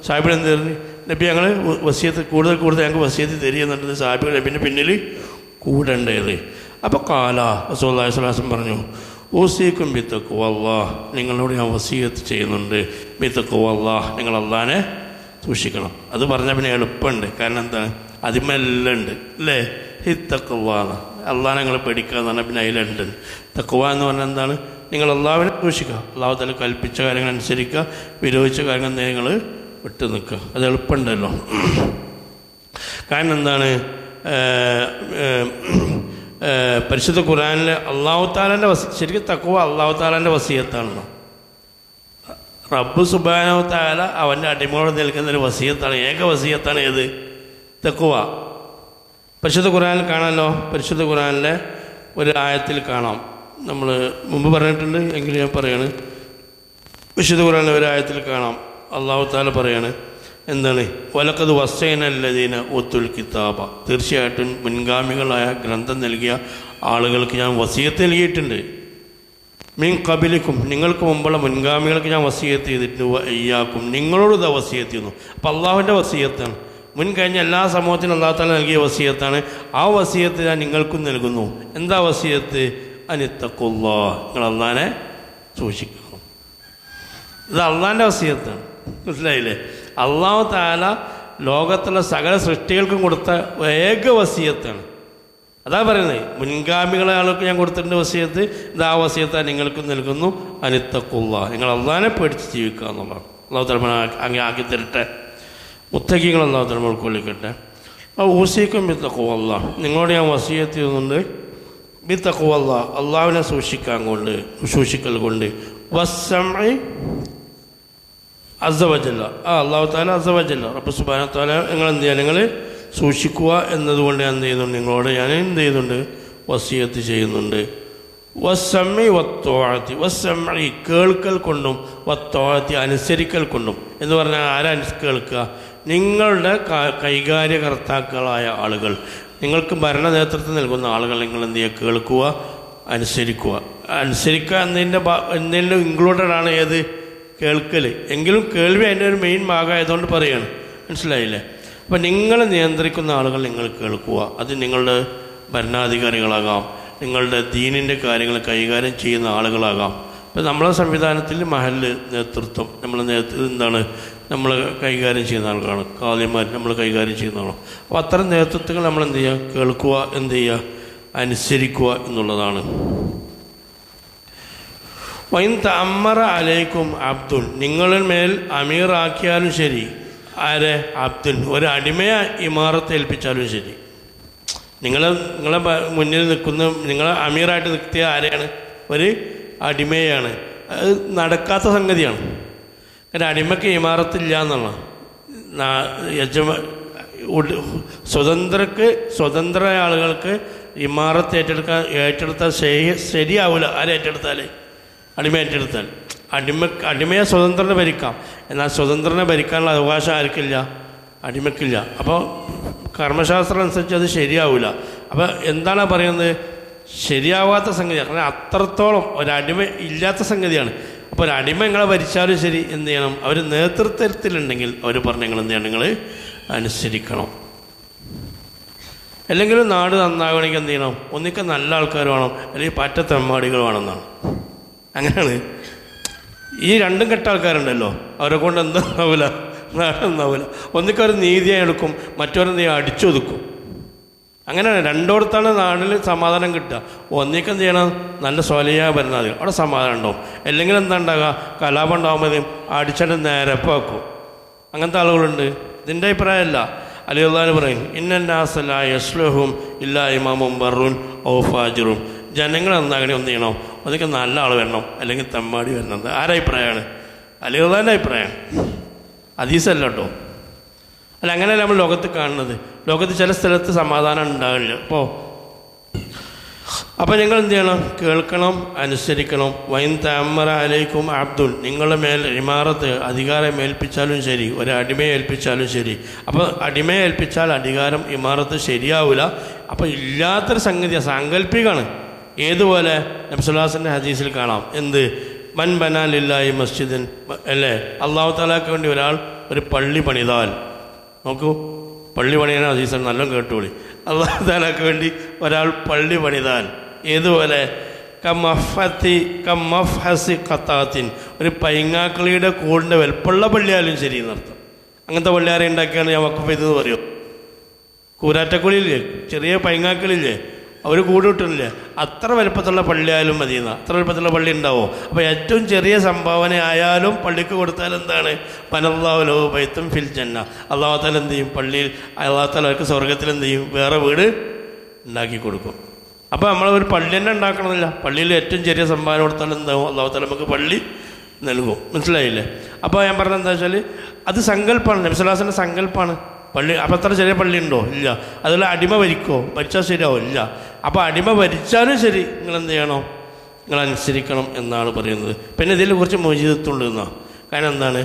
സാഹിബിന് എന്ത് പറഞ്ഞു? നബി ഞങ്ങൾ വസിയത്ത് കൂടുതൽ ഞങ്ങൾക്ക് വസിയത്ത് തരികയെന്നുള്ളത് സാഹിബ് നബിൻ്റെ പിന്നിൽ കൂടേണ്ടത്. അപ്പോൾ റസൂലുള്ളാഹി സ്വല്ലല്ലാഹു അലൈഹി വസല്ലം പറഞ്ഞു, ഊസിക്കും ബിത്തഖ്വല്ലാഹ്, നിങ്ങളോട് ഞാൻ വസിയത്ത് ചെയ്യുന്നുണ്ട്. ബിത്തഖ്വല്ലാഹ്, നിങ്ങൾ അള്ളാഹനെ സൂക്ഷിക്കണം. അത് പറഞ്ഞാൽ പിന്നെ എളുപ്പമുണ്ട്. കാരണം എന്താണ്? അതിമെല്ലാം ഉണ്ട് അല്ലേ? ഹിത്തഖ്വാന്ന് അള്ളാഹനെ നിങ്ങൾ പേടിക്കുക എന്ന് പറഞ്ഞാൽ പിന്നെ അതിലുണ്ട്. തഖ്വ എന്ന് പറഞ്ഞാൽ എന്താണ്? നിങ്ങൾ അള്ളാഹുവിനെ സൂക്ഷിക്കുക, അള്ളാഹു തആല കൽപ്പിച്ച കാര്യങ്ങൾ അനുസരിക്കുക, വിരോധിച്ച കാര്യങ്ങൾ നിങ്ങൾ വിട്ടു നിൽക്കുക. അത് എളുപ്പമുണ്ടല്ലോ. കാരണം എന്താണ്? പരിശുദ്ധ ഖുർആനിൽ അള്ളാഹു തആലൻ്റെ ശരിക്കും തഖ്വ അള്ളാഹു തആലൻ്റെ വസിയത്താണല്ലോ. റബ്ബ് സുബ്ഹാനഹു വ തആല അവൻ്റെ അടിമകളോട് നൽകുന്നൊരു വസിയത്താണ്, ഏക വസിയത്താണ്. ഏത്? തഖ്വ. പരിശുദ്ധ ഖുർആനിൽ കാണാമല്ലോ. പരിശുദ്ധ ഖുർആനിലെ ഒരു ആയത്തിൽ കാണാം. നമ്മൾ മുമ്പ് പറഞ്ഞിട്ടുണ്ട് എങ്കിലും ഞാൻ പറയാണ്. വിശുദ്ധ ഖുർആനിലെ ഒരു ആയത്തിൽ കാണാം അള്ളാഹു തആല പറയാണ് എന്താണ്? വലഖദ് വസ്സൈനല്ലദീന ഊത്തുൽ കിതാബ, തീർച്ചയായിട്ടും മുൻഗാമികളായ ഗ്രന്ഥം നൽകിയ ആളുകൾക്ക് ഞാൻ വസിയത്ത് നൽകിയിട്ടുണ്ട്. മിൻ ഖബലിക്കും, നിങ്ങൾക്ക് മുമ്പുള്ള മുൻഗാമികൾക്ക് ഞാൻ വസിയത്ത് ചെയ്തിട്ടുണ്ട്. വഇയ്യാക്കും, നിങ്ങളോട് ഇതാ വസിയത്ത് ചെയ്യുന്നു. അപ്പം അള്ളാഹുവിൻ്റെ വസിയത്താണ്. മുൻകഴിഞ്ഞ എല്ലാ സമൂഹത്തിനും അള്ളാഹു തആല നൽകിയ വസിയത്താണ്. ആ വസിയത്ത് ഞാൻ നിങ്ങൾക്കും നൽകുന്നു. എന്താ വസിയത്ത്? അനിത്തഖുല്ലാഹ്, നിങ്ങൾ അള്ളാഹനെ സൂക്ഷിക്കണം. ഇത് അള്ളാഹിൻ്റെ വസിയത്താണ്. മനസ്സിലായില്ലേ? അള്ളാഹു തആല ലോകത്തുള്ള സകല സൃഷ്ടികൾക്കും കൊടുത്ത ഏക വസിയത്താണ്. അതാ പറയുന്നത്, മുൻഗാമികളെ ആൾക്ക് ഞാൻ കൊടുത്തിട്ടുണ്ട് വസിയത്ത്. ഇത് ആ വസിയത്താണ് നിങ്ങൾക്കും നൽകുന്നു. അനിത്തഖുല്ലാഹ്, നിങ്ങൾ അള്ളാഹിനെ പേടിച്ച് ജീവിക്കുക എന്നുള്ളതാണ്. അള്ളാഹു തആല അങ്ങനെ ആക്കി തരട്ടെ. മുത്തഖീങ്ങൾ അള്ളാഹു തആല ഉൾക്കൊള്ളിക്കട്ടെ. ഊസിക്കും ബിത്തഖ്വല്ലാഹ്, നിങ്ങളോട് ഞാൻ വസിയത്ത് ചെയ്യുന്നുണ്ട്. ബിത്തഖ്വല്ലാഹ്, അള്ളാഹുവിനെ സൂക്ഷിക്കൽ കൊണ്ട്. വസ്സംഇ അസ്സവജല്ല, അള്ളാഹു തആല അസ്സവജല്ല റബ്ബ് സുബ്ഹാനഹു വ തആല നിങ്ങൾ എന്ത് ചെയ്യുക? നിങ്ങൾ സൂക്ഷിക്കുക എന്നതുകൊണ്ട് ഞാൻ എന്ത് ചെയ്യുന്നുണ്ട്? നിങ്ങളോട് ഞാൻ എന്ത് ചെയ്യുന്നുണ്ട്? വസിയത്ത് ചെയ്യുന്നുണ്ട്. വസ്സംഇ വത്ത്വാഅത്തി, വസ്സംഇ കേൾക്കൽ കൊണ്ടും, വത്ത്വാഅത്തി അനുസരിക്കൽ കൊണ്ടും. എന്ന് പറഞ്ഞാൽ ആരാ കേൾക്കുക? നിങ്ങളുടെ കൈകാര്യകർത്താക്കളായ ആളുകൾ, നിങ്ങൾക്ക് ഭരണ നേതൃത്വം നൽകുന്ന ആളുകൾ നിങ്ങൾ എന്ത് ചെയ്യുക? കേൾക്കുക, അനുസരിക്കുക. അനുസരിക്കുക എന്നതിൻ്റെ ഇൻക്ലൂഡഡ് ആണ് ഏത്? കേൾക്കൽ. എങ്കിലും കേൾവി അതിൻ്റെ ഒരു മെയിൻ ഭാഗമായതുകൊണ്ട് പറയുകയാണ്. മനസ്സിലായില്ലേ? അപ്പം നിങ്ങൾ നിയന്ത്രിക്കുന്ന ആളുകൾ നിങ്ങൾ കേൾക്കുക. അത് നിങ്ങളുടെ ഭരണാധികാരികളാകാം, നിങ്ങളുടെ ദീനിൻ്റെ കാര്യങ്ങൾ കൈകാര്യം ചെയ്യുന്ന ആളുകളാകാം. ഇപ്പം നമ്മളെ സംവിധാനത്തിൽ മഹല്ല് നേതൃത്വം എന്താണ് നമ്മൾ കൈകാര്യം ചെയ്യുന്ന ആളുകളാണ്. ഖാദിമാർ നമ്മൾ കൈകാര്യം ചെയ്യുന്ന ആളാണ്. അപ്പോൾ അത്തരം നേതൃത്വങ്ങൾ നമ്മൾ എന്ത് ചെയ്യുക? കേൾക്കുക, എന്ത് ചെയ്യുക? അനുസരിക്കുക എന്നുള്ളതാണ്. വൈൻ തഅമ്മറ അലൈക്കും അബ്ദുൽ, നിങ്ങളിൽ മേൽ അമീറാക്കിയാലും ശരി, ആരെ? അബ്ദുൽ, ഒരു അടിമയെ ഇമാറത്ത് ഏൽപ്പിച്ചാലും ശരി. നിങ്ങളെ മുന്നിൽ നിൽക്കുന്ന, നിങ്ങളെ അമീറായിട്ട് നിർത്തിയ ആരെയാണ്? ഒരു അടിമയാണ്. അത് നടക്കാത്ത സംഗതിയാണ്. കാരണം അടിമയ്ക്ക് ഇമാറത്തില്ല എന്നുള്ള സ്വതന്ത്ര ആളുകൾക്ക് ഇമാറത്ത് ഏറ്റെടുത്താൽ ശരിയാവില്ല. ആരേറ്റെടുത്താൽ? അടിമ ഏറ്റെടുത്താൽ. അടിമയെ സ്വതന്ത്രനെ ഭരിക്കാം, എന്നാൽ സ്വതന്ത്രനെ ഭരിക്കാനുള്ള അവകാശം ആർക്കില്ല? അടിമയ്ക്കില്ല. അപ്പോൾ കർമ്മശാസ്ത്രം അനുസരിച്ച് അത് ശരിയാവില്ല. അപ്പോൾ എന്താണ് പറയുന്നത്? ശരിയാവാത്ത സംഗതിയാണ്. കാരണം അത്രത്തോളം ഒരടിമ ഇല്ലാത്ത സംഗതിയാണ്. അപ്പോൾ ഒരടിമ നിങ്ങളെ ഭരിച്ചാലും ശരി, എന്ത് ചെയ്യണം? അവർ നേതൃത്വത്തിലുണ്ടെങ്കിൽ അവർ പറഞ്ഞ നിങ്ങൾ എന്ത് ചെയ്യണം? നിങ്ങൾ അനുസരിക്കണം. അല്ലെങ്കിൽ നാട് നന്നാകണമെങ്കിൽ എന്ത് ചെയ്യണം? ഒന്നിക്കെ നല്ല ആൾക്കാർ വേണം, അല്ലെങ്കിൽ പറ്റ തെമ്മാടികൾ വേണമെന്നാണ്. അങ്ങനെയാണ്. ഈ രണ്ടും കെട്ട ആൾക്കാരുണ്ടല്ലോ, അവരെ കൊണ്ട് എന്താവില്ല, നാടെന്നാവില്ല. ഒന്നിക്കെ അവർ നീതിയായി എടുക്കും, മറ്റവരെന്ത് ചെയ്യും? അടിച്ചൊതുക്കും. അങ്ങനെയാണ്. രണ്ടോടത്താണ് നാട്ടിൽ സമാധാനം കിട്ടുക. ഒന്നിക്ക് എന്ത് ചെയ്യണം? നല്ല സ്വലയായ ഭരണാധികാരി, അവിടെ സമാധാനം ഉണ്ടാവും. അല്ലെങ്കിൽ എന്താ ഉണ്ടാകുക? കലാപം ഉണ്ടാകുമ്പോഴേക്കും അടിച്ചിട്ട് നേരപ്പാക്കും. അങ്ങനത്തെ ആളുകളുണ്ട്. ഇതിൻ്റെ അഭിപ്രായമല്ല. അലി അള്ളാഹു പറയും, ഇന്നന്നാസല യസ്ലുഹും ഇല്ലാ ഇമാമും ബറുൻ ഔ ഫാജിറും. ജനങ്ങൾ നന്നാകണേ എന്ത് ചെയ്യണം? അതൊക്കെ നല്ല ആൾ വരണം, അല്ലെങ്കിൽ തെമ്മാടി വരണം. ആരഭിപ്രായമാണ്? അലി അള്ളാഹിൻ്റെ അഭിപ്രായം, ഹദീസല്ല കേട്ടോ. അല്ല, അങ്ങനെയല്ല നമ്മൾ ലോകത്ത് കാണുന്നത്. ലോകത്ത് ചില സ്ഥലത്ത് സമാധാനം ഉണ്ടാകില്ല. അപ്പോൾ നിങ്ങൾ എന്ത് ചെയ്യണം? കേൾക്കണം, അനുസരിക്കണം. വൈൻ തഅമ്മറ അലൈക്കും അബ്ദുൽ, നിങ്ങളുടെ മേൽ ഇമാറത്ത് അധികാരം ഏൽപ്പിച്ചാലും ശരി, ഒരു അടിമയെ ഏൽപ്പിച്ചാലും ശരി. അപ്പോൾ അടിമയെ ഏൽപ്പിച്ചാൽ അധികാരം ഇമാറത്ത് ശരിയാവില്ല. അപ്പോൾ ഇല്ലാത്തൊരു സംഗതിയാണ്, സാങ്കല്പികമാണ്. ഏതുപോലെ നബി സല്ലല്ലാഹു അലൈഹി വസല്ലം ഹദീസിൽ കാണാം. എന്ത്? മൻ ബനാ ലില്ലാഹി മസ്ജിദൻ, അല്ലേ? അല്ലാഹു തആലക്ക് വേണ്ടി ഒരാൾ ഒരു പള്ളി പണിതാൽ, നോക്കൂ, പള്ളി പണിയാൻ ഹദീസാണ്, നല്ല കേട്ടുപോളി. അല്ലാഹു തആലക്ക് വേണ്ടി ഒരാൾ പള്ളി പണിതാൽ, ഏതുപോലെ? കമ്മഫ്ഹസി ഖത്താത്തിൻ, ഒരു പൈങ്ങാക്കളിയുടെ കൂടിൻ്റെ വലുപ്പമുള്ള പള്ളിയാലും ശരി എന്നർത്ഥം. അങ്ങനത്തെ പള്ളിയാരെ ഉണ്ടാക്കിയാണ് ഞാൻ വഖഫ് ചെയ്തത് പറയും. കൂരാറ്റക്കുളിയില്ലേ, ചെറിയ പൈങ്ങാക്കളില്ലേ, അവർ കൂട് കിട്ടുന്നില്ലേ, അത്ര വലുപ്പത്തുള്ള പള്ളിയായാലും മതിയെന്ന. അത്ര വലുപ്പത്തുള്ള പള്ളി ഉണ്ടാവോ? അപ്പോൾ ഏറ്റവും ചെറിയ സംഭാവന ആയാലും പള്ളിക്ക് കൊടുത്താൽ എന്താണ്? പനല്ലാഹു ലഹു ബൈത്തുൻ ഫിൽ ജന്ന, അല്ലാഹു തആല എന്ത് ചെയ്യും? പള്ളിയിൽ അല്ലാഹു തആല അവർക്ക് സ്വർഗ്ഗത്തിൽ എന്ത് ചെയ്യും? വേറെ വീട് ഉണ്ടാക്കി കൊടുക്കും. അപ്പോൾ നമ്മളൊരു പള്ളി തന്നെ ഉണ്ടാക്കണമെന്നില്ല. പള്ളിയിൽ ഏറ്റവും ചെറിയ സംഭാവന കൊടുത്താൽ എന്താവും? അല്ലാഹു തആല നമുക്ക് പള്ളി നൽകും. മനസ്സിലായില്ലേ? അപ്പോൾ ഞാൻ പറഞ്ഞത് എന്താ വെച്ചാൽ, അത് സങ്കല്പമാണ്, നബി സല്ലല്ലാഹു അലൈഹി വസല്ലം സങ്കല്പമാണ്. പള്ളി അപ്പം അത്ര ചെറിയ പള്ളി ഉണ്ടോ? ഇല്ല. അതുപോലെ അടിമ ഭരിക്കോ? ഭരിച്ചാൽ ശരിയാവോ? ഇല്ല. അപ്പോൾ അടിമ ഭരിച്ചാലും ശരി, നിങ്ങളെന്ത് ചെയ്യണം? നിങ്ങൾ അനുസരിക്കണം എന്നാണ് പറയുന്നത്. പിന്നെ ഇതിൽ കുറച്ച് മോചിതത്വമുണ്ട് എന്നാണ്. കാരണം എന്താണ്?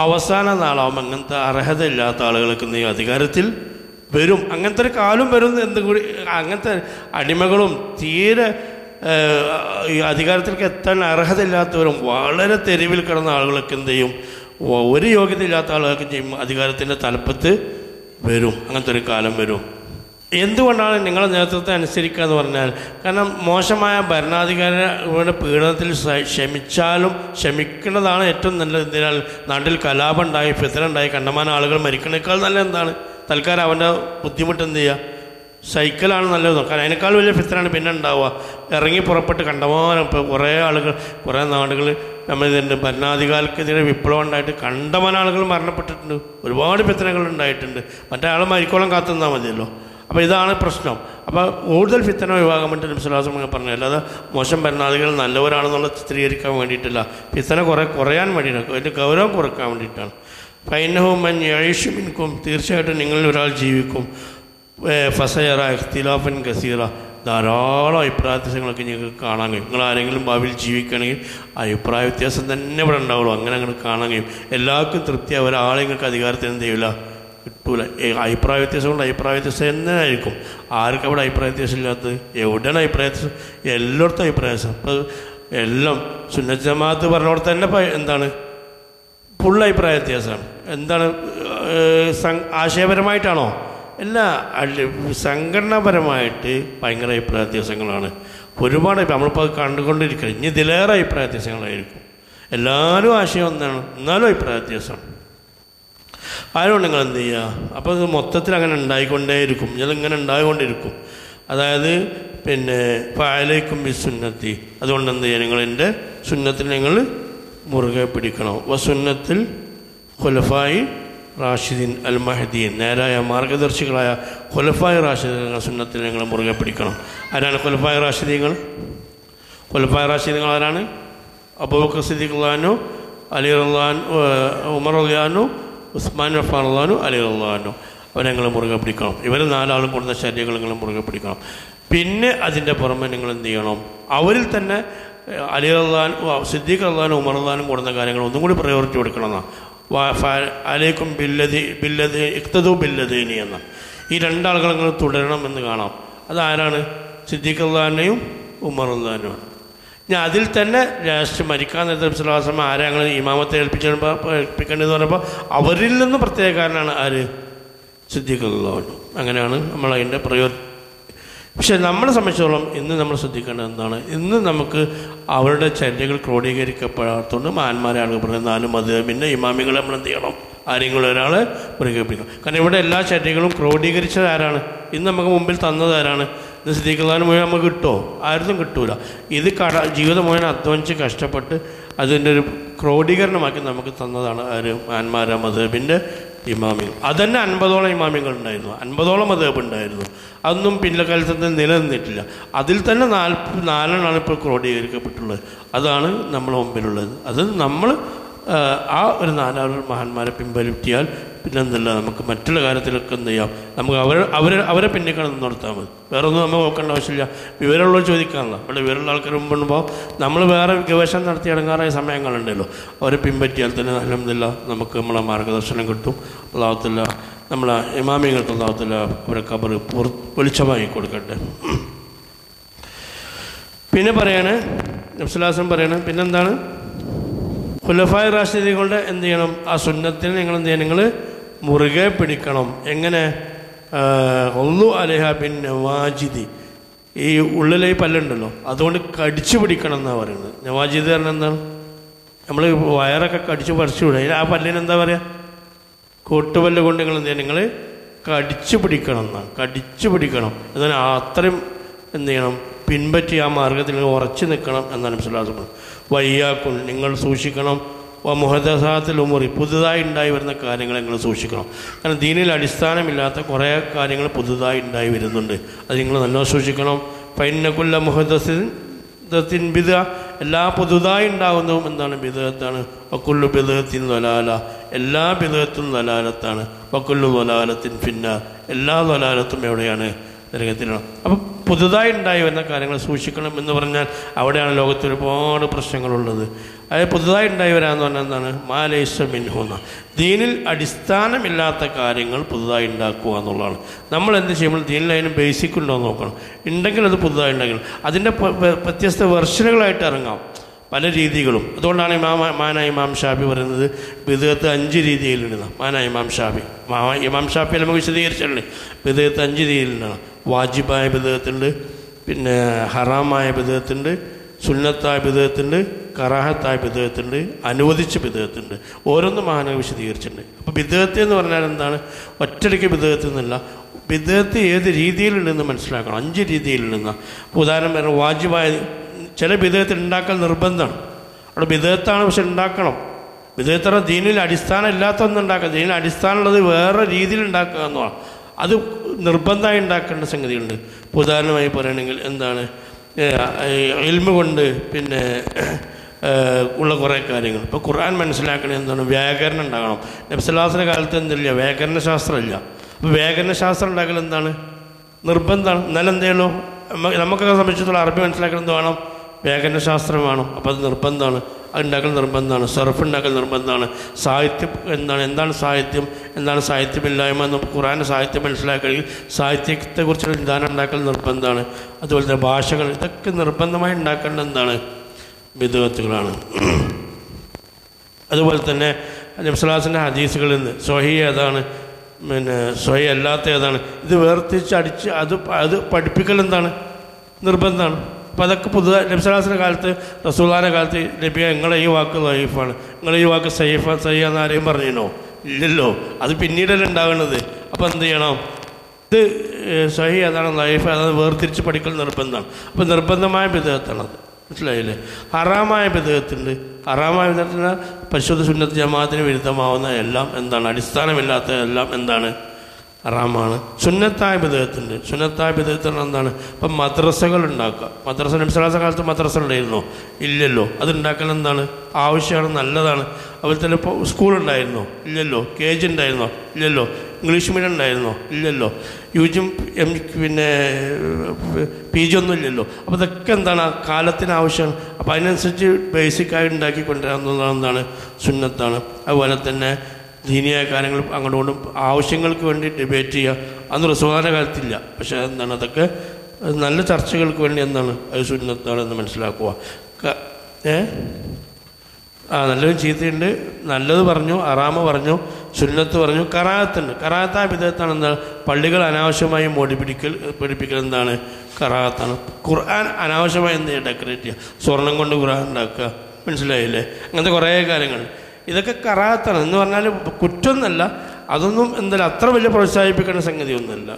അവസാന നാളാവുമ്പോൾ അങ്ങനത്തെ അർഹത ഇല്ലാത്ത ആളുകൾക്ക് എന്ത് ചെയ്യും? അധികാരത്തിൽ വരും. അങ്ങനത്തെ ഒരു കാലം വരും. എന്തുകൂടി അങ്ങനത്തെ അടിമകളും തീരെ അധികാരത്തിലേക്ക് എത്താൻ അർഹതയില്ലാത്തവരും വളരെ തെരുവിൽ കിടന്ന ആളുകളൊക്കെ എന്ത് ചെയ്യും? ഒരു യോഗ്യത ഇല്ലാത്ത ആളുകൾക്ക് ചെയ്യും അധികാരത്തിൻ്റെ തലപ്പത്ത് വരും. അങ്ങനത്തെ ഒരു കാലം വരും. എന്തുകൊണ്ടാണ് നിങ്ങളുടെ നേതൃത്വത്തെ അനുസരിക്കുക എന്ന് പറഞ്ഞാൽ, കാരണം മോശമായ ഭരണാധികാരിയുടെ പീഡനത്തിൽ ക്ഷമിക്കുന്നതാണ് ഏറ്റവും നല്ലത്. എന്തിനാൽ നാട്ടിൽ കലാപം ഉണ്ടായി, ഫിത്ന ഉണ്ടായി, കണ്ടമാനം ആളുകൾ മരിക്കുന്നേക്കാൾ നല്ല എന്താണ്? തൽക്കാലം അവൻ്റെ ബുദ്ധിമുട്ട് എന്ത് ചെയ്യുക? സൈക്കിളാണ് നല്ലത്. കാരണം അതിനേക്കാൾ വലിയ ഫിത്നാണ് പിന്നെ ഉണ്ടാവുക. ഇറങ്ങി പുറപ്പെട്ട് കണ്ടമാനം, ഇപ്പോൾ കുറേ ആളുകൾ, കുറേ നാടുകൾ നമ്മളിതുണ്ട്, ഭരണാധികാരിക്കെതിരെ വിപ്ലവം ഉണ്ടായിട്ട് കണ്ടമാനം ആളുകൾ മരണപ്പെട്ടിട്ടുണ്ട്. ഒരുപാട് ഫിത്നകൾ ഉണ്ടായിട്ടുണ്ട്. മറ്റേ ആൾ മരിക്കോളം കാത്തുനിന്നാൽ മതിയല്ലോ. അപ്പോൾ ഇതാണ് പ്രശ്നം. അപ്പോൾ കൂടുതൽ ഫിത്ന ഒഴിവാക്കാൻ വേണ്ടി നബി സല്ലല്ലാഹു അലൈഹി വസല്ലം പറഞ്ഞു. അല്ലാതെ മോശം ഭരണാധികാരികൾ നല്ലവരാണെന്നുള്ള ചിത്രീകരിക്കാൻ വേണ്ടിയിട്ടില്ല, ഫിത്ന കുറയാൻ വേണ്ടിയിട്ടാണ്, അതിൻ്റെ ഗൗരവം കുറക്കാൻ വേണ്ടിയിട്ടാണ്. ഫൈനഹു മൻ യഈശു മിൻകും, തീർച്ചയായിട്ടും നിങ്ങളിൽ ഒരാൾ ജീവിക്കും, ഫസയറ ഇഖ്തിലാഫൻ കസീറ, ധാരാളം അഭിപ്രായ വ്യത്യാസങ്ങളൊക്കെ നിങ്ങൾക്ക് കാണാൻ കഴിയും. നിങ്ങൾ ആരെങ്കിലും ഭാവിയിൽ ജീവിക്കുകയാണെങ്കിൽ അഭിപ്രായ വ്യത്യാസം തന്നെ ഇവിടെ ഉണ്ടാവുള്ളൂ. അങ്ങനെ കാണാൻ കഴിയും. എല്ലാവർക്കും തൃപ്തിയായി ഒരാളെ നിങ്ങൾക്ക് അധികാരത്തിന് എന്ത് ചെയ്യില്ല, കിട്ടൂല. അഭിപ്രായ വ്യത്യാസം കൊണ്ട് അഭിപ്രായ വ്യത്യാസം തന്നെ ആയിരിക്കും. ആർക്കും അവിടെ അഭിപ്രായ വ്യത്യാസം ഇല്ലാത്തത്? എവിടെയാണ് അഭിപ്രായ വ്യത്യാസം? എല്ലായിടത്തും അഭിപ്രായ വ്യത്യാസം. അപ്പോൾ എല്ലാം സുന്നത്ത് ജമാഅത്ത് പറഞ്ഞോടെ തന്നെ എന്താണ്? ഫുൾ അഭിപ്രായ വ്യത്യാസമാണ്. എന്താണ്? ആശയപരമായിട്ടാണോ? എല്ലാ സംഘടനാപരമായിട്ട് ഭയങ്കര അഭിപ്രായ വ്യത്യാസങ്ങളാണ്. ഒരുപാട് നമ്മളിപ്പോൾ അത് കണ്ടുകൊണ്ടിരിക്കുക. ഇനി ഇതിലേറെ അഭിപ്രായ വ്യത്യാസങ്ങളായിരിക്കും. എല്ലാവരും ആശയം ഒന്നാണ്, എന്നാലും അഭിപ്രായ വ്യത്യാസമാണ്. ആരും നിങ്ങൾ എന്ത് ചെയ്യുക? അപ്പോൾ ഇത് മൊത്തത്തിൽ അങ്ങനെ ഉണ്ടായിക്കൊണ്ടേയിരിക്കും. ഇതിങ്ങനെ ഉണ്ടായിക്കൊണ്ടിരിക്കും. അതായത് പിന്നെ ഫഅലൈക്കും ബിസുന്നത്തി, അതുകൊണ്ട് എന്ത് ചെയ്യുക? നിങ്ങൾ എൻ്റെ സുന്നത്തിൽ നിങ്ങൾ മുറുകെ പിടിക്കണം. വസുന്നത്തിൽ ഖുലഫായി റാഷിദീൻ അൽ മഹ്ദിയൻ, നേരായ മാർഗദർശികളായ ഖുലഫായി റാഷിദീൻ സുന്നത്തിൽ നിങ്ങൾ മുറുകെ പിടിക്കണം. ആരാണ് ഖുലഫായി റാഷിദീങ്ങൾ? ഖുലഫായി റാഷിദീങ്ങൾ ആരാണ്? അബൂബക്കർ സിദ്ദീഖ് റളിയല്ലാഹു അൻഹു, അലി റളിയല്ലാഹു അൻഹു, ഉമർ റളിയല്ലാഹു അൻഹു, ഉസ്മാൻ അഫ്ഫാൻ റളിയല്ലാഹു അൻഹു, അലി റളിയല്ലാഹു അൻഹു. അവരെ നിങ്ങൾ മുറുകെ പിടിക്കണം. ഇവർ 4 ആളും കൊടുത്ത ശരീരങ്ങൾ നിങ്ങൾ മുറുകെ പിടിക്കണം. പിന്നെ അതിൻ്റെ പുറമെ നിങ്ങൾ എന്ത് ചെയ്യണം? അവരിൽ തന്നെ അലി റളിയല്ലാഹു അൻഹു, സിദ്ദീഖ് റളിയല്ലാഹു അൻഹു, ഉമർ റളിയല്ലാഹു അൻഹു കൊടുത്ത കാര്യങ്ങൾ ഒന്നും കൂടി പ്രയോറിറ്റി കൊടുക്കണം. അലൈക്കും ബില്ലതി ഇഖ്തദൂ ബില്ലദീനി എന്ന ഈ 2 ആളുകൾ നിങ്ങൾ തുടരണം എന്ന് കാണാം. അതാരാണ്? സിദ്ദീഖ് റളിയല്ലാഹു അൻഹുവും ഉമർ റളിയല്ലാഹു അൻഹുവും. ഞാൻ അതിൽ തന്നെ ലാസ്റ്റ് മരിക്കാൻ നേരത്തെ നബി സ്വല്ലല്ലാഹു അലൈഹി വസല്ലം ആരെ ഞങ്ങൾ ഇമാമത്തെ ഏൽപ്പിക്കേണ്ടതെന്ന് പറഞ്ഞപ്പോൾ അവരിൽ നിന്ന് പ്രത്യേകക്കാരനാണ് ആര്? സിദ്ദീഖ് റളിയല്ലാഹു അൻഹു. അങ്ങനെയാണ് നമ്മളതിൻ്റെ പ്രയോറിറ്റി. പക്ഷെ നമ്മളെ സംബന്ധിച്ചിടത്തോളം ഇന്ന് നമ്മൾ ശ്രദ്ധിക്കേണ്ടത് എന്താണ്? ഇന്ന് നമുക്ക് അവരുടെ ചര്യകൾ ക്രോഡീകരിക്കപ്പെടാത്തതുകൊണ്ട് മഹാന്മാരെ ആളുകൾ പറയുന്നത് 4 മദ്ഹബിൻ്റെ ഇമാമികളെ നമ്മൾ എന്ത് ചെയ്യണം? ആരെങ്കിലും ഒരാളെ മുറുകെ പിടിക്കണം. കാരണം ഇവിടെ എല്ലാ ചര്യകളും ക്രോഡീകരിച്ചത് ആരാണ്? ഇന്ന് നമുക്ക് മുമ്പിൽ തന്നത് ആരാണ്? ഇന്ന് സിദ്ദീഖ് റളിയല്ലാഹു അൻഹു മുഴുവൻ നമുക്ക് കിട്ടുമോ? ആർക്കും കിട്ടൂല. ഇത് ജീവിതം മുഴുവൻ അധ്വാനിച്ച് കഷ്ടപ്പെട്ട് അതിൻ്റെ ഒരു ക്രോഡീകരണമാക്കി നമുക്ക് തന്നതാണ് ആര്? മഹാന്മാരെ മദ്ഹബിൻ്റെ ഇമാമികൾ. അതന്നെ 50ഓളം ഇമാമികൾ ഉണ്ടായിരുന്നു, 50ഓളം മദ്ഹബ് ഉണ്ടായിരുന്നു. അതൊന്നും പിന്നക്കാലത്ത് നിലനിന്നിട്ടില്ല. അതിൽ തന്നെ 4 ഇപ്പോൾ ക്രോഡീകരിക്കപ്പെട്ടുള്ളത്. അതാണ് നമ്മുടെ മുമ്പിലുള്ളത്. അത് നമ്മൾ ആ ഒരു 4 മഹാന്മാരെ പിൻവലിപ്പിയാൽ പിന്നെന്തല്ല, നമുക്ക് മറ്റുള്ള കാര്യത്തിലൊക്കെ എന്ത് ചെയ്യാം? നമുക്ക് അവരെ പിന്നിക്കണം നിർത്താൽ മതി. വേറെ ഒന്നും നമ്മൾ നോക്കേണ്ട ആവശ്യമില്ല. വിവരമുള്ളവർ ചോദിക്കാനുള്ള ഇവിടെ വിവരമുള്ള ആൾക്കാർ മുമ്പുമ്പോൾ നമ്മൾ വേറെ ഗവേഷണം നടത്തി ഇടങ്ങാറായ സമയങ്ങളുണ്ടല്ലോ, അവരെ പിൻപറ്റിയാൽ തന്നെ അൽഹംദുലില്ലാ നമുക്ക് നമ്മളെ മാർഗദർശനം കിട്ടും. അല്ലാഹു തആല നമ്മളെ ഇമാമിങ്ങൾക്ക് അല്ലാഹു തആല അവരെ ഖബർ വെളിച്ചമായി കൊടുക്കട്ടെ. പിന്നെ പറയാണ് നബി സ്വല്ലല്ലാഹു അലൈഹി വസല്ലം പറയാണ് പിന്നെന്താണ്? ഖുലഫായി റാഷിദീങ്ങളുടെ എന്ത് ചെയ്യണം? ആ സുന്നത്തിന് നിങ്ങൾ എന്ത് ചെയ്യണം? നിങ്ങൾ മുറുകെ പിടിക്കണം. എങ്ങനെ? ഒന്നു അലൈഹ ബിൻ നവാജിദി, ഈ ഉള്ളിലെ ഈ പല്ലുണ്ടല്ലോ അതുകൊണ്ട് കടിച്ചു പിടിക്കണം എന്നാണ് പറയുന്നത്. നവാജിദ് പറഞ്ഞാൽ എന്താണ്? നമ്മൾ വയറൊക്കെ കടിച്ചു പറിച്ചു വിടുക. ആ പല്ലിന് എന്താ പറയുക? കൂട്ടുപല്ല് കൊണ്ട് നിങ്ങൾ എന്ത് ചെയ്യണം? നിങ്ങൾ കടിച്ചു പിടിക്കണം എന്നാണ്. കടിച്ചു പിടിക്കണം എന്നാൽ അത്രയും എന്ത് ചെയ്യണം? പിൻപറ്റി ആ മാർഗത്തിൽ ഉറച്ചു നിൽക്കണം എന്നാണ് വിശ്വാസം. വയ്യാക്കും നിങ്ങൾ സൂക്ഷിക്കണം. മുഹദസാത്തിൽ ഉമറി പുതുതായി ഉണ്ടായി വരുന്ന കാര്യങ്ങൾ നിങ്ങൾ സൂക്ഷിക്കണം. കാരണം ദീനിൽ അടിസ്ഥാനമില്ലാത്ത കുറേ കാര്യങ്ങൾ പുതുതായി ഉണ്ടായി വരുന്നുണ്ട്. അത് നിങ്ങൾ നല്ലോണം സൂക്ഷിക്കണം. ഫൈനക്കുല്ല മുഹദസിൻ ബിദ, എല്ലാ പുതുതായി ഉണ്ടാകുന്നതും എന്താണ്? ബിദഅത്താണ്. വക്കുല്ലു ബിദഅത്തിൻ ദലാല, എല്ലാ ബിദഅത്തും ദലാലത്താണ്. വക്കുല്ലു ദലാലത്തിൻ ഫിന്നാർ, എല്ലാ ദലാലത്തും എവിടെയാണ്? നരകത്തിലാണ്. അപ്പം പുതുതായി ഉണ്ടായി വരുന്ന കാര്യങ്ങൾ സൂക്ഷിക്കണം എന്ന് പറഞ്ഞാൽ അവിടെയാണ് ലോകത്ത് ഒരുപാട് പ്രശ്നങ്ങളുള്ളത്. അതായത് പുതുതായി ഉണ്ടായി വരാമെന്ന് പറഞ്ഞാൽ എന്താണ്? മാലൈസ മിൻഹുന്ന, ദീനിൽ അടിസ്ഥാനമില്ലാത്ത കാര്യങ്ങൾ പുതുതായി ഉണ്ടാക്കുക എന്നുള്ളതാണ്. നമ്മൾ എന്ത് ചെയ്യുമ്പോൾ ദീനിൽ അതിന് ബേസിക് ഉണ്ടോ എന്ന് നോക്കണം. ഉണ്ടെങ്കിൽ അത് പുതുതായി ഉണ്ടെങ്കിൽ അതിൻ്റെ വ്യത്യസ്ത വെർഷനുകളായിട്ട് ഇറങ്ങാം, പല രീതികളും. അതുകൊണ്ടാണ് മാനായ ഇമാം ഷാഫി പറയുന്നത് ബിദ്അത്ത് 5 രീതിയിലുണ്ട്. മാനായ ഇമാം ഷാഫി നമുക്ക് വിശദീകരിച്ചല്ലേ ബിദ്അത്ത് 5 രീതിയിലുണ്ടാണ്. വാജിബായ ബിദ്അത്തുണ്ട്, പിന്നെ ഹറാമായ ബിദ്അത്തുണ്ട്, സുന്നത്തായ ബിദ്അത്തുണ്ട്, കറാഹത്തായ ബിദ്അത്തുണ്ട്, അനുവദിച്ച ബിദ്അത്തുണ്ട്. ഓരോന്നും മഹാനവി വിശദീകരിച്ചിട്ടുണ്ട്. അപ്പോൾ ബിദ്അത്ത് എന്ന് പറഞ്ഞാൽ എന്താണ്? ഒറ്റയ്ക്ക് ബിദ്അത്ത് എന്നല്ല, ബിദ്അത്ത് ഏത് രീതിയിലുണ്ടെന്ന് മനസ്സിലാക്കണം. 5 രീതിയിലുണ്ടെന്ന. ഉദാഹരണം പറഞ്ഞാൽ വാജിബായ ചില ബിദ്അത്ത് ഉണ്ടാക്കൽ നിർബന്ധമാണ്. അവിടെ ബിദ്അത്താണ്, പക്ഷെ ഉണ്ടാക്കണം. ബിദ്അത്ത് ദീനിൽ അടിസ്ഥാനം ഇല്ലാത്ത ഒന്നും ഉണ്ടാക്കുക, ദീനിൽ അടിസ്ഥാനമുള്ളത് വേറെ രീതിയിൽ ഉണ്ടാക്കുക എന്നതാണ്. അത് നിർബന്ധമായി ഉണ്ടാക്കേണ്ട സംഗതികളുണ്ട്. ഉദാഹരണമായി പറയുകയാണെങ്കിൽ എന്താണ്? ഇൽമ് കൊണ്ട് പിന്നെ ഉള്ള കുറേ കാര്യങ്ങൾ. ഇപ്പോൾ ഖുർആൻ മനസ്സിലാക്കണേ എന്താണ്? വ്യാകരണം ഉണ്ടാകണം. നബി സല്ലല്ലാഹു അലൈഹി വസല്ലം കാലത്ത് എന്തില്ല? വ്യാകരണ ശാസ്ത്രമില്ല. അപ്പോൾ വ്യാകരണ ശാസ്ത്രം ഉണ്ടാക്കൽ എന്താണ്? നിർബന്ധമാണ്. എന്നാലും എന്തേ ഉള്ളൂ? നമുക്കൊക്കെ സംബന്ധിച്ചിടത്തോളം അറബി മനസ്സിലാക്കണം എന്ത് വേണം? വ്യാകരണ ശാസ്ത്രം വേണം. അപ്പോൾ അത് നിർബന്ധമാണ്. അത് ഉണ്ടാക്കൽ നിർബന്ധമാണ്. സർഫ് ഉണ്ടാക്കൽ നിർബന്ധമാണ്. സാഹിത്യം എന്താണ് സാഹിത്യം, എന്താണ് സാഹിത്യമില്ലായ്മ എന്ന് ഖുർആൻ്റെ സാഹിത്യം മനസ്സിലാക്കണമെങ്കിൽ സാഹിത്യത്തെക്കുറിച്ചുള്ള വിധാനം ഉണ്ടാക്കൽ നിർബന്ധമാണ്. അതുപോലെ തന്നെ ഭാഷകൾ, ഇതൊക്കെ നിർബന്ധമായി ഉണ്ടാക്കേണ്ട എന്താണ്? ബിദ്അത്തുകളാണ്. അതുപോലെ തന്നെ നബി സല്ലല്ലാഹു അലൈഹി വസല്ലം ഹദീസുകളിൽ നിന്ന് സ്വഹീഹ് ഏതാണ്, പിന്നെ സ്വഹീഹ് അല്ലാത്ത ഏതാണ്, ഇത് വേർതിരിച്ച് അത് പഠിപ്പിക്കൽ എന്താണ്? നിർബന്ധമാണ്. അപ്പോൾ അതൊക്കെ പുതുതായി നബി സല്ലല്ലാഹു അലൈഹി വസല്ലം കാലത്ത്, റസൂലുള്ളാഹിയുടെ കാലത്ത് നബിയെ നിങ്ങളെ ഈ വാക്ക് ദഈഫാണ്, നിങ്ങളെ ഈ വാക്ക് സഹീഹാന്ന് ആരെയും പറഞ്ഞിനോ? ഇല്ലല്ലോ. അത് പിന്നീടല്ലേ ഉണ്ടാകുന്നത്. അപ്പോൾ എന്ത് ചെയ്യണം? ഇത് സ്വഹീഹ് ഏതാണ്, ദഈഫ് ഏതാണ് വേർതിരിച്ച് പഠിക്കൽ നിർബന്ധമാണ്. അപ്പോൾ നിർബന്ധമായ ബിദ്അത്താണത്. മനസ്സിലായില്ലേ? ഹറാമായ ബിദ്അത്തുണ്ട്. ഹറാമായ ബിദ്അത്തിന് പരിശുദ്ധ സുന്നത്ത് ജമാഅത്തിന് വിരുദ്ധമാവുന്ന എല്ലാം എന്താണ്? അടിസ്ഥാനമില്ലാത്ത എല്ലാം എന്താണ്? ഹറാമാണ്. സുന്നത്തായ ബിദ്അത്തുണ്ട്. സുന്നത്തായ ബിദ്അത്തിന് എന്താണ്? ഇപ്പം മദ്രസകൾ ഉണ്ടാക്കുക. മദ്രസ നബി സ്വല്ലല്ലാഹു അലൈഹി കാലത്ത് മദ്രസ ഉണ്ടായിരുന്നോ? ഇല്ലല്ലോ. അതുണ്ടാക്കൽ എന്താണ്? ആവശ്യമാണ്, നല്ലതാണ്. അതുപോലെ തന്നെ ഇപ്പോൾ സ്കൂളുണ്ടായിരുന്നോ? ഇല്ലല്ലോ. KG ഉണ്ടായിരുന്നോ? ഇല്ലല്ലോ. ഇംഗ്ലീഷ് മീഡിയം ഉണ്ടായിരുന്നോ? ഇല്ലല്ലോ. UG പിന്നെ PG ഒന്നും ഇല്ലല്ലോ. അപ്പോൾ ഇതൊക്കെ എന്താണ്? കാലത്തിന് ആവശ്യമാണ്. അപ്പോൾ അതിനനുസരിച്ച് ബേസിക്കായി ഉണ്ടാക്കി കൊണ്ടുവരാവുന്നതാണ് എന്താണ്? സുന്നത്താണ്. അതുപോലെ തന്നെ ദീനിയായ കാര്യങ്ങൾ അങ്ങോട്ടും ആവശ്യങ്ങൾക്ക് വേണ്ടി ഡിബേറ്റ് ചെയ്യുക, അന്ന് റസൂലുള്ളാഹിന്റെ കാലത്തില്ല. പക്ഷേ എന്താണ്? അതൊക്കെ നല്ല ചർച്ചകൾക്ക് വേണ്ടി എന്താണ്? അത് സുന്നത്താണ് എന്ന് മനസ്സിലാക്കുക. നല്ലതും ചീത്തയുണ്ട്. നല്ലത് പറഞ്ഞു, ഹറാമ് പറഞ്ഞു, സുന്നത്ത് പറഞ്ഞു, കറാഹത്തുണ്ട്. കറാഹത്തായ ബിദ്അത്താണ് എന്താണ്? പള്ളികൾ അനാവശ്യമായി പഠിപ്പിക്കൽ എന്താണ്? കറാഹത്താണ്. ഖുർആൻ അനാവശ്യമായി എന്ത് ചെയ്യുക? ഡെക്കറേറ്റ് ചെയ്യുക, സ്വർണം കൊണ്ട് ഖുർആൻ ഉണ്ടാക്കുക. മനസ്സിലായില്ലേ? അങ്ങനത്തെ കുറേ കാര്യങ്ങൾ, ഇതൊക്കെ കറാഹത്താണ്. എന്ന് പറഞ്ഞാൽ കുറ്റമൊന്നല്ല, അതൊന്നും എന്തായാലും അത്ര വലിയ പ്രോത്സാഹിപ്പിക്കേണ്ട സംഗതിയൊന്നുമല്ല.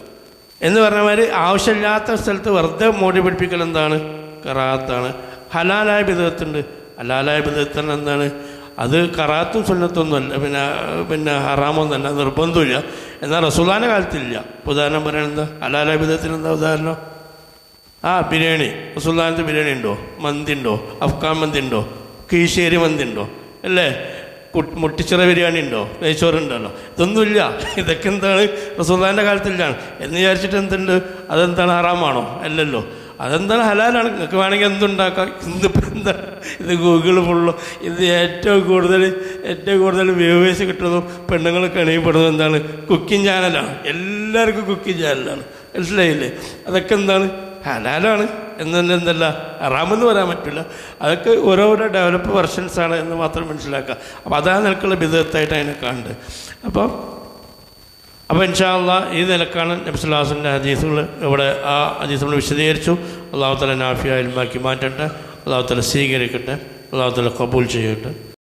എന്ന് പറഞ്ഞമാതിരി ആവശ്യമില്ലാത്ത സ്ഥലത്ത് വെറുതെ മോടി പിടിപ്പിക്കൽ എന്താണ്? കറാഹത്താണ്. ഹലാലായ ബിദ്അത്തുണ്ട്. ഹലാലായ ബിദ്അത്തിന് എന്താണ്? അത് കറാഹത്തും സുന്നത്തൊന്നും അല്ല, പിന്നെ ഹറാമൊന്നുമല്ല, നിർബന്ധമില്ല. എന്നാൽ റസൂലുള്ളാഹിന്റെ കാലത്തില്ല. ഉദാഹരണം പറയുന്നത് ഹലാലായ ബിദ്അത്തിന് എന്താ ഉദാഹരണം? ബിരിയാണി. റസൂലുള്ളാഹിന്റെ ബിരിയാണി ഉണ്ടോ? മന്തി ഉണ്ടോ? അഫ്ഗാൻ മന്തി ഉണ്ടോ? കീശേരി മന്തി ഉണ്ടോ? അല്ലേ? മുട്ടിച്ചിറ ബിരിയാണി ഉണ്ടോ? നെയ്ച്ചോറുണ്ടല്ലോ. ഇതൊന്നുമില്ല. ഇതൊക്കെ എന്താണ്? റസൂലുള്ളാഹിന്റെ കാലത്തില്ലാണ് എന്ന് വിചാരിച്ചിട്ട് എന്തുണ്ട്? അതെന്താണ്? ഹറാമാണോ? അല്ലല്ലോ. അതെന്താണ്? ഹലാലാണ്. നിങ്ങൾക്ക് വേണമെങ്കിൽ എന്തുണ്ടാക്കാം. ഇന്നിപ്പോൾ എന്താ? ഇത് ഗൂഗിൾ ഫുള്ള് ഇത് ഏറ്റവും കൂടുതൽ വ്യൂവേഴ്സ് കിട്ടുന്നതും പെണ്ണുങ്ങൾക്ക് അണിയപ്പെടുന്നതും എന്താണ്? കുക്കിംഗ് ചാനലാണ്. എല്ലാവർക്കും കുക്കിംഗ് ചാനലാണ്. മനസ്സിലായില്ലേ? അതൊക്കെ എന്താണ്? ഹലാലാണ്. എന്നല്ല എന്തല്ല ഹറാമെന്ന് പറയാൻ പറ്റില്ല. അതൊക്കെ ഓരോരോ ഡെവലപ്പ് വെർഷൻസാണ് എന്ന് മാത്രം മനസ്സിലാക്കുക. അപ്പോൾ അതാ നിലക്കുള്ള ബിദ്അത്തായിട്ട് അതിനെ കാണുന്നത്. അപ്പോൾ ഇൻഷാ അല്ലാഹ് ഈ നിലക്കാണ് നബി സ്വല്ലല്ലാഹു അലൈഹി വസല്ലം ഹദീസുകൾ ഇവിടെ ആ ഹദീസുകൾ വിശദീകരിച്ചു. അല്ലാഹു തആല നാഫിയ ഇൽമാക്കി മാറ്റട്ടെ. അല്ലാഹു തആല സ്വീകരിക്കട്ടെ. അല്ലാഹു തആല ഖബൂൽ ചെയ്യട്ടെ.